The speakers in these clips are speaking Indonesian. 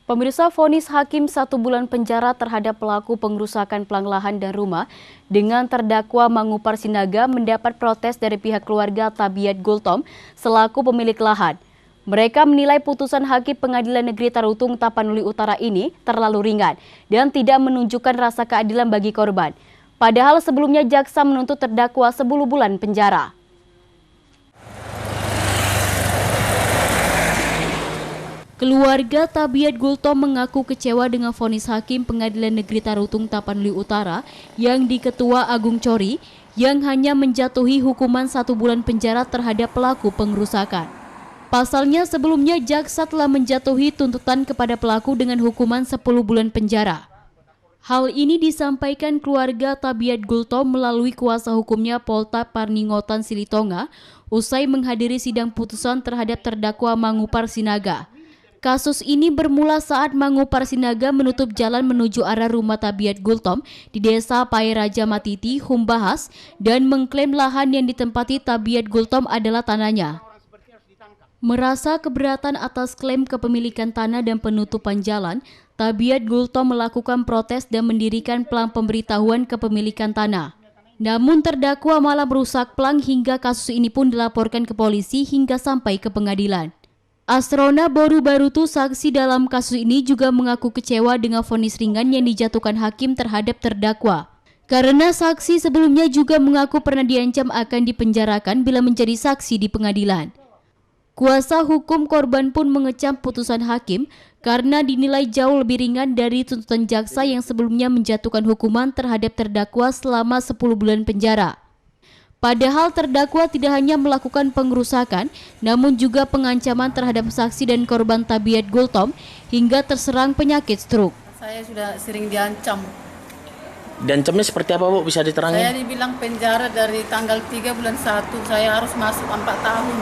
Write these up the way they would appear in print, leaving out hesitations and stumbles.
Pemirsa, vonis hakim 1 bulan penjara terhadap pelaku pengerusakan pelang lahan dan rumah dengan terdakwa Mangupar Sinaga mendapat protes dari pihak keluarga Tabiat Gultom selaku pemilik lahan. Mereka menilai putusan Hakim Pengadilan Negeri Tarutung Tapanuli Utara ini terlalu ringan dan tidak menunjukkan rasa keadilan bagi korban. Padahal sebelumnya jaksa menuntut terdakwa 10 bulan penjara. Keluarga Tabiat Gultom mengaku kecewa dengan vonis Hakim Pengadilan Negeri Tarutung Tapanuli Utara yang diketua Agung Cori yang hanya menjatuhi hukuman 1 bulan penjara terhadap pelaku pengerusakan. Pasalnya sebelumnya jaksa telah menjatuhi tuntutan kepada pelaku dengan hukuman 10 bulan penjara. Hal ini disampaikan keluarga Tabiat Gultom melalui kuasa hukumnya Polta Parningotan Silitonga usai menghadiri sidang putusan terhadap terdakwa Mangupar Sinaga. Kasus ini bermula saat Mangupar Sinaga menutup jalan menuju arah rumah Tabiat Gultom di Desa Pairaja Matiti, Humbahas, dan mengklaim lahan yang ditempati Tabiat Gultom adalah tanahnya. Merasa keberatan atas klaim kepemilikan tanah dan penutupan jalan, Tabiat Gultom melakukan protes dan mendirikan pelang pemberitahuan kepemilikan tanah. Namun terdakwa malah merusak pelang hingga kasus ini pun dilaporkan ke polisi hingga sampai ke pengadilan. Asrona Boru Barutu, saksi dalam kasus ini, juga mengaku kecewa dengan vonis ringan yang dijatuhkan hakim terhadap terdakwa. Karena saksi sebelumnya juga mengaku pernah diancam akan dipenjarakan bila menjadi saksi di pengadilan. Kuasa hukum korban pun mengecam putusan hakim karena dinilai jauh lebih ringan dari tuntutan jaksa yang sebelumnya menjatuhkan hukuman terhadap terdakwa selama 10 bulan penjara. Padahal terdakwa tidak hanya melakukan pengerusakan, namun juga pengancaman terhadap saksi dan korban Tabiat Gultom hingga terserang penyakit stroke. Saya sudah sering diancam. Diancamnya seperti apa, Bu? Bisa diterangin? Saya dibilang penjara dari tanggal 3 bulan 1, saya harus masuk 4 tahun.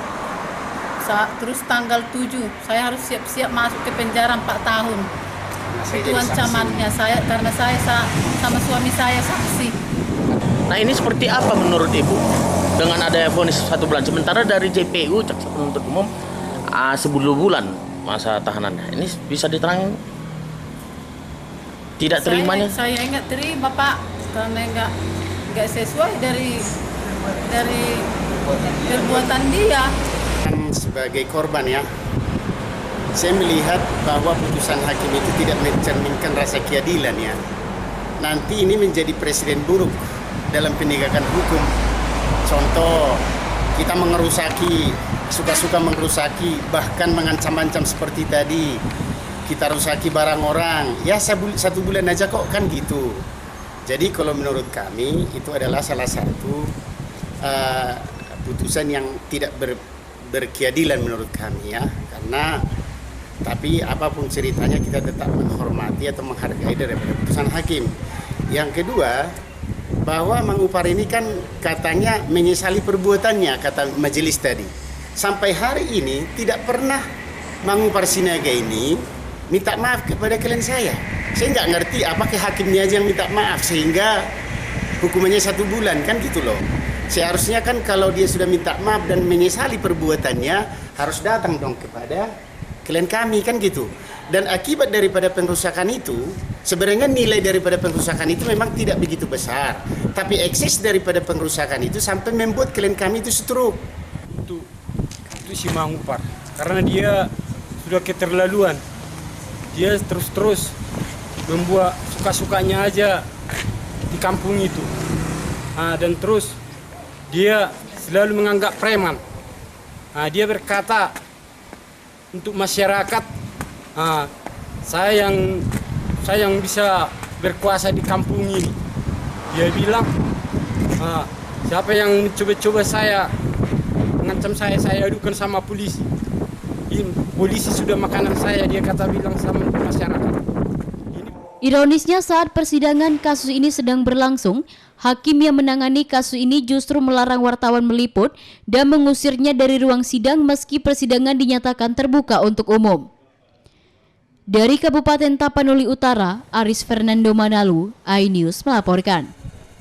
Terus tanggal 7, saya harus siap-siap masuk ke penjara 4 tahun. Itu ancamannya saya, karena saya sama suami saya saksi. Nah, ini seperti apa menurut Ibu dengan ada vonis 1 bulan? Sementara dari JPU, Jaksa Penuntut Umum, 10 bulan masa tahanannya. Ini bisa diterangin? Tidak terimanya? Saya enggak terima, Pak, karena enggak sesuai dari perbuatan dia. Sebagai korban ya, saya melihat bahwa putusan hakim itu tidak mencerminkan rasa keadilan ya. Nanti ini menjadi presiden buruk dalam penegakan hukum. Contoh, kita mengerusaki, suka-suka mengerusaki, bahkan mengancam-ancam seperti tadi. Kita rusaki barang orang, ya 1 bulan aja kok, kan gitu. Jadi kalau menurut kami itu adalah salah satu putusan yang tidak berkeadilan menurut kami ya. Karena tapi apapun ceritanya kita tetap menghormati atau menghargai daripada putusan hakim. Yang kedua, bahwa Mangupar ini kan katanya menyesali perbuatannya, kata majelis tadi. Sampai hari ini tidak pernah Mangupar Sinaga ini minta maaf kepada klien saya. Saya nggak ngerti apakah hakimnya aja yang minta maaf sehingga hukumannya 1 bulan, kan gitu loh. Seharusnya kan kalau dia sudah minta maaf dan menyesali perbuatannya harus datang dong kepada klien kami, kan gitu. Dan akibat daripada pengrusakan itu, sebenarnya nilai daripada pengrusakan itu memang tidak begitu besar, tapi ekses daripada pengrusakan itu sampai membuat klien kami itu stroke. Itu si Mangupar, karena dia sudah keterlaluan. Dia terus membuat suka-sukanya aja di kampung itu. Dan terus dia selalu menganggap preman. Dia berkata untuk masyarakat, saya yang bisa berkuasa di kampung ini. Dia bilang, siapa yang coba-coba saya, mengancam saya adukan sama polisi. Polisi sudah makanan saya, dia bilang sama masyarakat. Ironisnya saat persidangan kasus ini sedang berlangsung, hakim yang menangani kasus ini justru melarang wartawan meliput dan mengusirnya dari ruang sidang meski persidangan dinyatakan terbuka untuk umum. Dari Kabupaten Tapanuli Utara, Aris Fernando Manalu, iNews melaporkan.